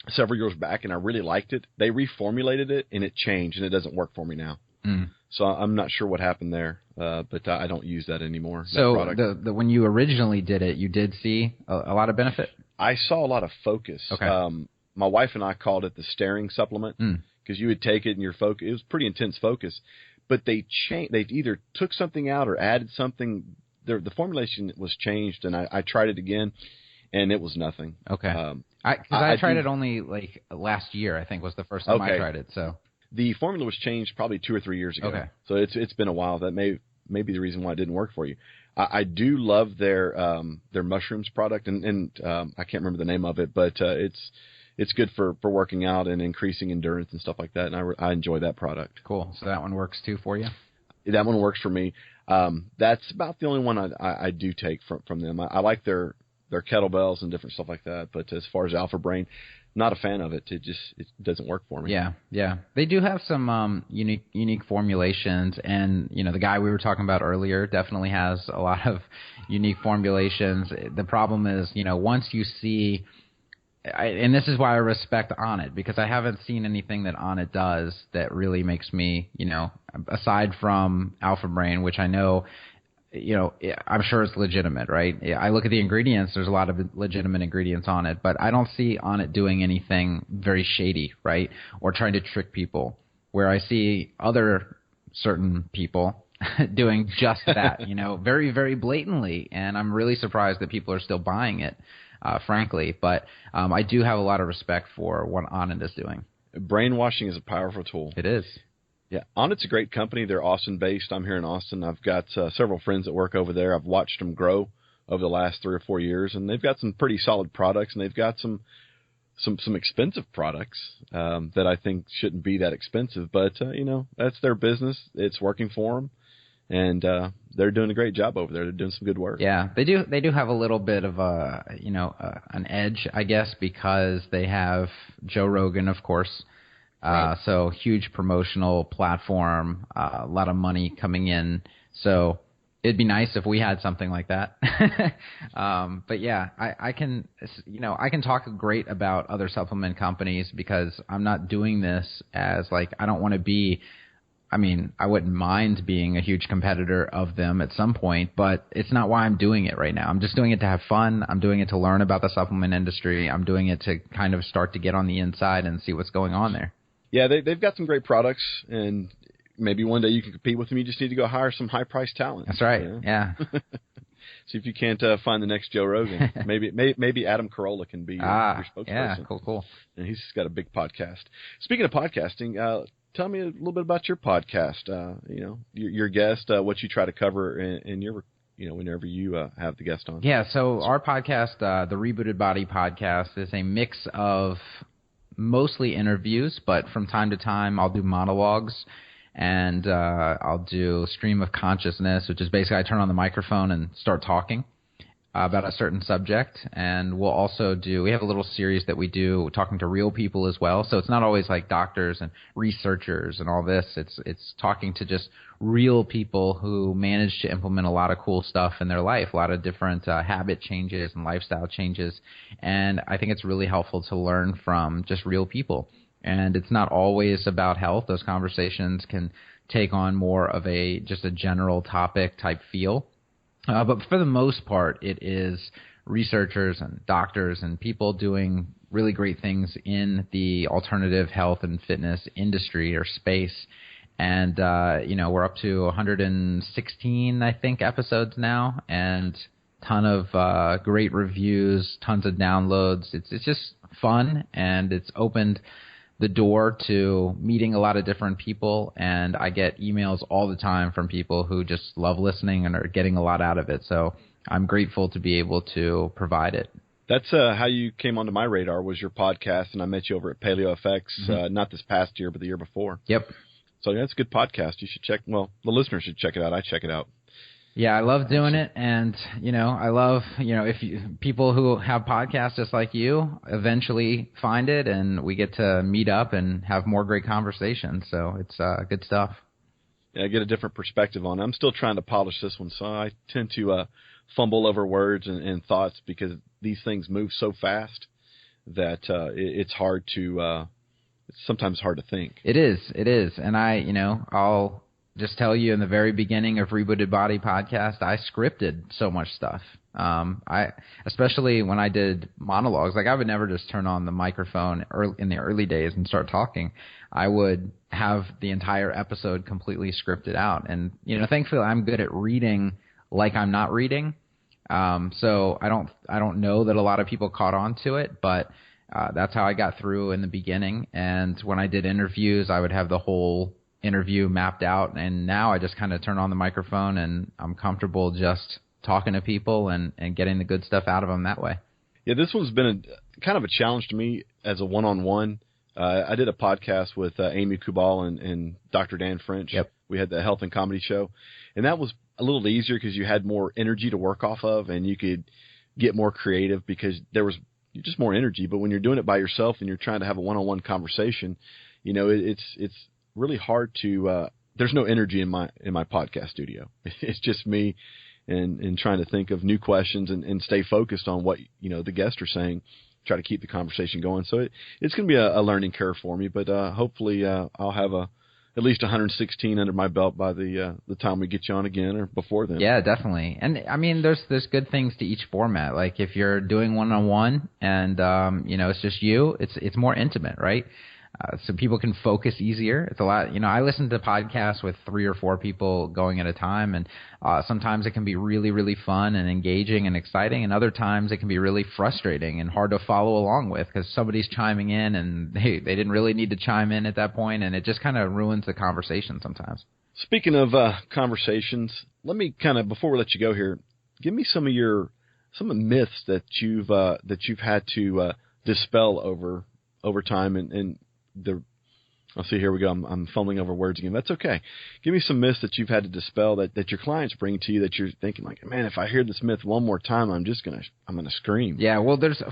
several years back, and I really liked it. They reformulated it, and it changed, and it doesn't work for me now. So I'm not sure what happened there, but I don't use that anymore. So when you originally did it, you did see a lot of benefit? I saw a lot of focus. Okay. My wife and I called it the staring supplement because you would take it and your focus. It was pretty intense focus, but they either took something out or added something. The formulation was changed, and I tried it again, and it was nothing. Okay. I tried it only like last year. I think was the first time I tried it. So the formula was changed probably 2 or 3 years ago. Okay. So it's been a while. That may be the reason why it didn't work for you. I do love their mushrooms product, and I can't remember the name of it, but it's good for working out and increasing endurance and stuff like that. And I enjoy that product. Cool. So that one works too for you? That one works for me. That's about the only one I do take from them. I like their kettlebells and different stuff like that. But as far as Alpha Brain, not a fan of it. It doesn't work for me. Yeah. They do have some unique formulations, and the guy we were talking about earlier definitely has a lot of unique formulations. The problem is, once you see, and this is why I respect Onnit, because I haven't seen anything that Onnit does that really makes me, aside from Alpha Brain, which I know. I'm sure it's legitimate, right? I look at the ingredients. There's a lot of legitimate ingredients on it, but I don't see on it doing anything very shady, right? Or trying to trick people, where I see other certain people doing just that, very, very blatantly. And I'm really surprised that people are still buying it, frankly. But I do have a lot of respect for what Onnit is doing. Brainwashing is a powerful tool. It is. Yeah, Onnit's a great company. They're Austin-based. I'm here in Austin. I've got several friends that work over there. I've watched them grow over the last 3 or 4 years, and they've got some pretty solid products, and they've got some expensive products that I think shouldn't be that expensive. But, that's their business. It's working for them, and they're doing a great job over there. They're doing some good work. Yeah, they do have a little bit of an edge, I guess, because they have Joe Rogan, of course. Right. So huge promotional platform, a lot of money coming in. So it'd be nice if we had something like that. But yeah, I can talk great about other supplement companies because I'm not doing this as I don't want to be. I mean, I wouldn't mind being a huge competitor of them at some point, but it's not why I'm doing it right now. I'm just doing it to have fun. I'm doing it to learn about the supplement industry. I'm doing it to kind of start to get on the inside and see what's going on there. Yeah, they've got some great products, and maybe one day you can compete with them. You just need to go hire some high-priced talent. That's right. Yeah. See if you can't find the next Joe Rogan. Maybe Adam Carolla can be your spokesperson. Yeah, cool. And he's got a big podcast. Speaking of podcasting, tell me a little bit about your podcast. Your guest, what you try to cover in your, whenever you have the guest on. Yeah. So our podcast, the Rebooted Body podcast, is a mix of mostly interviews, but from time to time I'll do monologues, and I'll do stream of consciousness, which is basically I turn on the microphone and start talking about a certain subject. And we'll also we have a little series that we do talking to real people as well. So it's not always like doctors and researchers and all this. It's talking to just real people who manage to implement a lot of cool stuff in their life, a lot of different habit changes and lifestyle changes. And I think it's really helpful to learn from just real people. And it's not always about health. Those conversations can take on more of just a general topic type feel. But for the most part, it is researchers and doctors and people doing really great things in the alternative health and fitness industry or space. And, we're up to 116, I think, episodes now, and ton of great reviews, tons of downloads. It's just fun, and it's opened the door to meeting a lot of different people, and I get emails all the time from people who just love listening and are getting a lot out of it. So I'm grateful to be able to provide it. That's how you came onto my radar, was your podcast, and I met you over at PaleoFX, not this past year, but the year before. Yep. So that's a good podcast. You should check. Well, the listeners should check it out. I check it out. Yeah, I love doing it, and I love if people who have podcasts just like you eventually find it, and we get to meet up and have more great conversations. So it's good stuff. Yeah, I get a different perspective on it. I'm still trying to polish this one, so I tend to fumble over words and thoughts because these things move so fast that it's hard to it's sometimes hard to think. It is, and I'll just tell you, in the very beginning of Rebooted Body podcast, I scripted so much stuff. Especially when I did monologues, like I would never just turn on the microphone in the early days and start talking. I would have the entire episode completely scripted out. And, thankfully I'm good at reading like I'm not reading. So I don't know that a lot of people caught on to it, but that's how I got through in the beginning. And when I did interviews, I would have the whole interview mapped out. And now I just kind of turn on the microphone and I'm comfortable just talking to people and getting the good stuff out of them that way. Yeah, this one's been kind of a challenge to me as a one-on-one. I did a podcast with Amy Kubal and Dr. Dan French. Yep. We had the health and comedy show, and that was a little easier because you had more energy to work off of, and you could get more creative because there was just more energy. But when you're doing it by yourself and you're trying to have a one-on-one conversation, it's really hard to. There's no energy in my podcast studio. It's just me and trying to think of new questions and stay focused on what the guests are saying. Try to keep the conversation going. So it's going to be a learning curve for me, but hopefully I'll have at least 116 under my belt by the time we get you on again or before then. Yeah, definitely. And I mean, there's good things to each format. Like if you're doing one-on-one and it's just you, it's more intimate, right? So people can focus easier. It's a lot. I listen to podcasts with 3 or 4 people going at a time, and sometimes it can be really, really fun and engaging and exciting, and other times it can be really frustrating and hard to follow along with because somebody's chiming in and they didn't really need to chime in at that point, and it just kind of ruins the conversation sometimes. Speaking of conversations, let me before we let you go here, give me some of myths that you've had to dispel over time and I'll see, here we go. I'm fumbling over words again. That's okay. Give me some myths that you've had to dispel that your clients bring to you that you're thinking like, man, if I hear this myth one more time, I'm gonna scream. Yeah, well, there's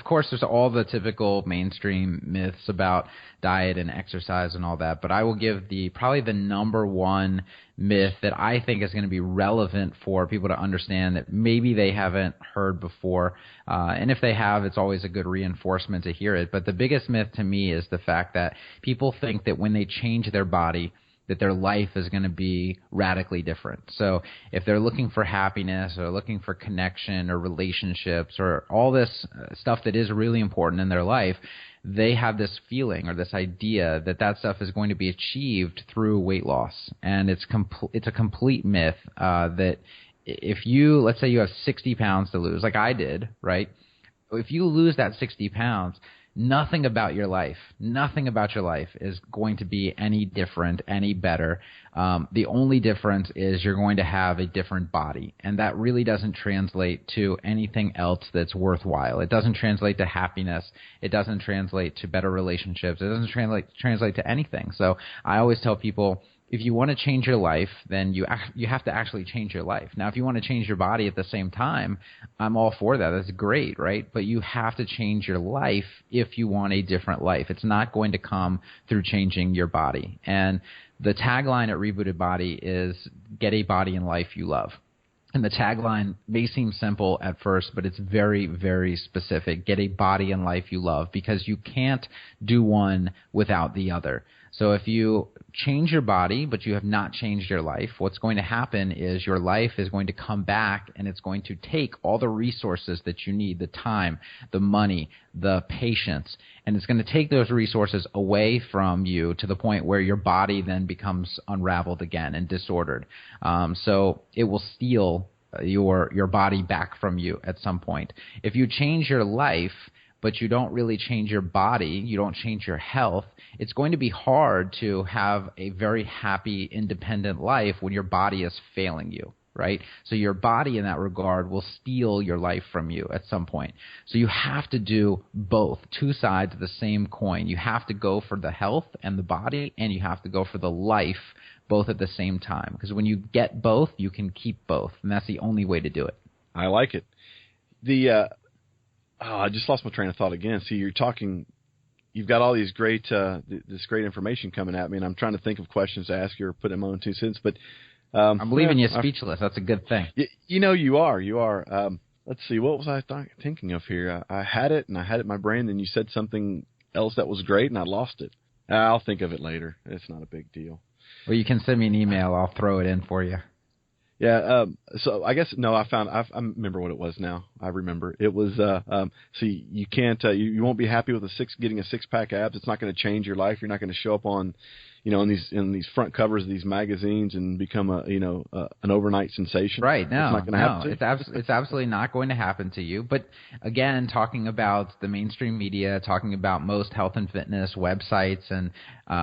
all the typical mainstream myths about diet and exercise and all that, but I will give probably the number one myth that I think is going to be relevant for people to understand that maybe they haven't heard before. And if they have, it's always a good reinforcement to hear it. But the biggest myth to me is the fact that people think that when they change their body, that their life is going to be radically different. So if they're looking for happiness or looking for connection or relationships or all this stuff that is really important in their life, they have this feeling or this idea that stuff is going to be achieved through weight loss. And it's a complete myth that if let's say you have 60 pounds to lose, like I did, right? If you lose that 60 pounds, nothing about your life is going to be any different, any better. The only difference is you're going to have a different body, and that really doesn't translate to anything else that's worthwhile. It doesn't translate to happiness. It doesn't translate to better relationships. It doesn't translate to anything. So I always tell people, if you want to change your life, then you have to actually change your life. Now, if you want to change your body at the same time, I'm all for that. That's great, right? But you have to change your life if you want a different life. It's not going to come through changing your body. And the tagline at Rebooted Body is, get a body and life you love. And the tagline may seem simple at first, but it's very, very specific. Get a body and life you love, because you can't do one without the other. So if you change your body, but you have not changed your life, what's going to happen is your life is going to come back, and it's going to take all the resources that you need, the time, the money, the patience, and it's going to take those resources away from you to the point where your body then becomes unraveled again and disordered. So it will steal your body back from you at some point. If you change your life, but you don't really change your body, you don't change your health, it's going to be hard to have a very happy, independent life when your body is failing you, right? So your body in that regard will steal your life from you at some point. So you have to do both, two sides of the same coin. You have to go for the health and the body, and you have to go for the life both at the same time. Because when you get both, you can keep both, and that's the only way to do it. I like it. I just lost my train of thought again. See, you've got all these this great information coming at me, and I'm trying to think of questions to ask you or put in my own 2 cents. But I'm leaving you speechless. That's a good thing. You are. let's see, what was I thinking of here? I had it, and I had it in my brain, and you said something else that was great, and I lost it. I'll think of it later. It's not a big deal. Well, you can send me an email. I'll throw it in for you. Yeah. So I guess no. I remember what it was now. I remember it was. So you can't. You won't be happy with getting a 6-pack abs. It's not going to change your life. You're not going to show up on, in these front covers of these magazines and become an overnight sensation. Right. No. It's not going to happen. It's absolutely not going to happen to you. But again, talking about the mainstream media, talking about most health and fitness websites and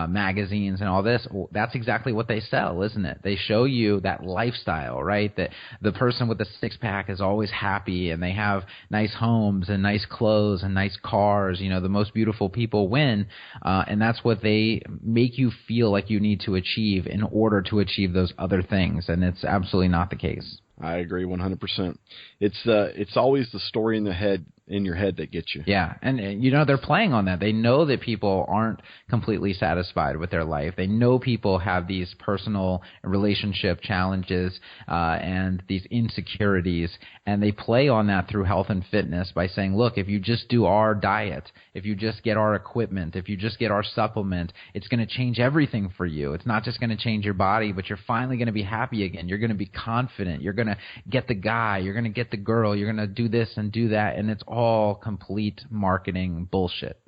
magazines and all this, that's exactly what they sell, isn't it? They show you that lifestyle, right? That the person with the 6-pack is always happy and they have nice homes and nice clothes and nice cars. The most beautiful people win. And that's what they make you feel like you need to achieve in order to achieve those other things. And it's absolutely not the case. I agree 100%. It's always the story in your head that gets you. Yeah, and they're playing on that. They know that people aren't completely satisfied with their life. They know people have these personal relationship challenges and these insecurities, and they play on that through health and fitness by saying, look, if you just do our diet, if you just get our equipment, if you just get our supplement, it's going to change everything for you. It's not just going to change your body, but you're finally going to be happy again. You're going to be confident. You're going to get the guy. You're going to get the girl. You're going to do this and do that, and it's all complete marketing bullshit.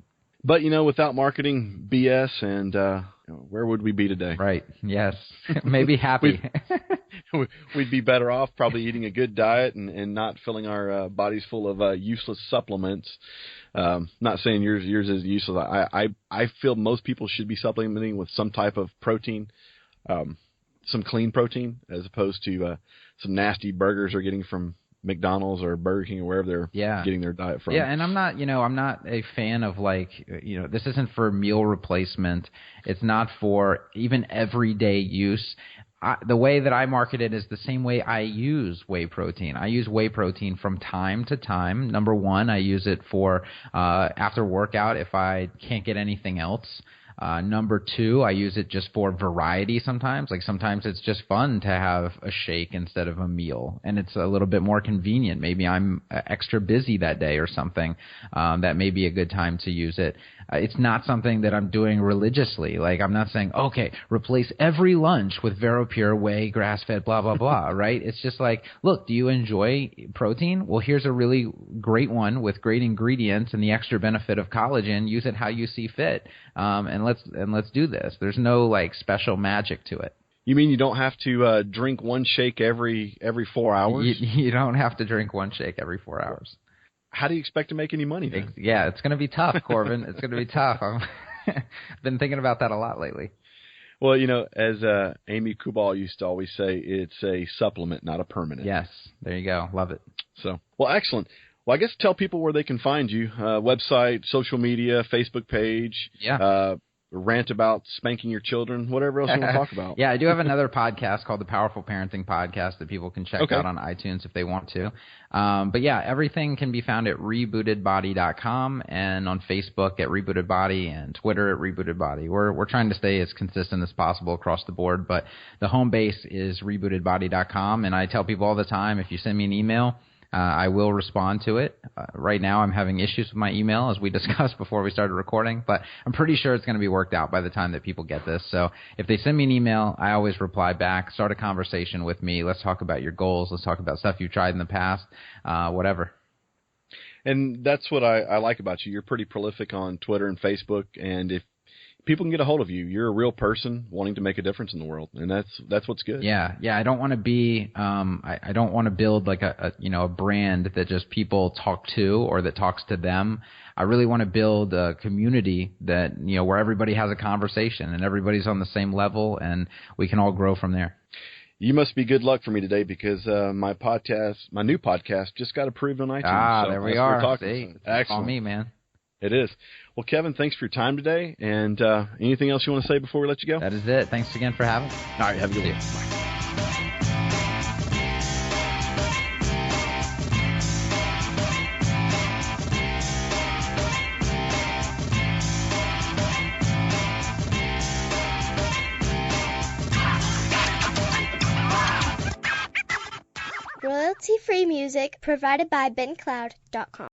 But, without marketing BS, and where would we be today? Right. Yes. Maybe happy. We'd be better off probably eating a good diet and not filling our bodies full of useless supplements. Not saying yours is useless. I feel most people should be supplementing with some type of protein, some clean protein, as opposed to some nasty burgers they're getting from McDonald's or Burger King or wherever they're getting their diet from. Yeah, and I'm not a fan of this isn't for meal replacement. It's not for even everyday use. The way that I market it is the same way I use whey protein. I use whey protein from time to time. Number one, I use it for after workout if I can't get anything else. Number two, I use it just for variety sometimes. Sometimes it's just fun to have a shake instead of a meal, and it's a little bit more convenient. Maybe I'm extra busy that day or something. That may be a good time to use it. It's not something that I'm doing religiously. I'm not saying, okay, replace every lunch with VeroPure whey, grass-fed, blah, blah, blah, right? It's just look, do you enjoy protein? Well, here's a really great one with great ingredients and the extra benefit of collagen. Use it how you see fit. And let's do this. There's no special magic to it. You mean you don't have to drink one shake every 4 hours? You don't have to drink one shake every 4 hours. How do you expect to make any money then? Yeah, it's going to be tough, Corbin. It's going to be tough. I've been thinking about that a lot lately. Well, as Amy Kubal used to always say, it's a supplement, not a permanent. Yes, there you go. Love it. So, well, excellent. Well, I guess tell people where they can find you. Website, social media, Facebook page. Yeah. Rant about spanking your children, whatever else you want to talk about. Yeah, I do have another podcast called the Powerful Parenting Podcast that people can check out on iTunes if they want to. But yeah, everything can be found at rebootedbody.com and on Facebook at Rebooted Body and Twitter at Rebooted Body. We're trying to stay as consistent as possible across the board, but the home base is rebootedbody.com, and I tell people all the time, if you send me an email, I will respond to it. Right now I'm having issues with my email, as we discussed before we started recording, but I'm pretty sure it's going to be worked out by the time that people get this. So if they send me an email, I always reply back, start a conversation with me. Let's talk about your goals. Let's talk about stuff you've tried in the past, whatever. And that's what I like about you. You're pretty prolific on Twitter and Facebook, and if people can get a hold of you, you're a real person wanting to make a difference in the world, and that's what's good. Yeah. I don't want to be I don't want to build a brand that just people talk to or that talks to them. I really want to build a community that where everybody has a conversation and everybody's on the same level, and we can all grow from there. You must be good luck for me today, because my new podcast just got approved on iTunes. So there we are. See, excellent. On me, man. It is. Well, Kevin, thanks for your time today. And anything else you want to say before we let you go? That is it. Thanks again for having me. All right. Have a good one. Bye. Royalty-free music provided by BenCloud.com.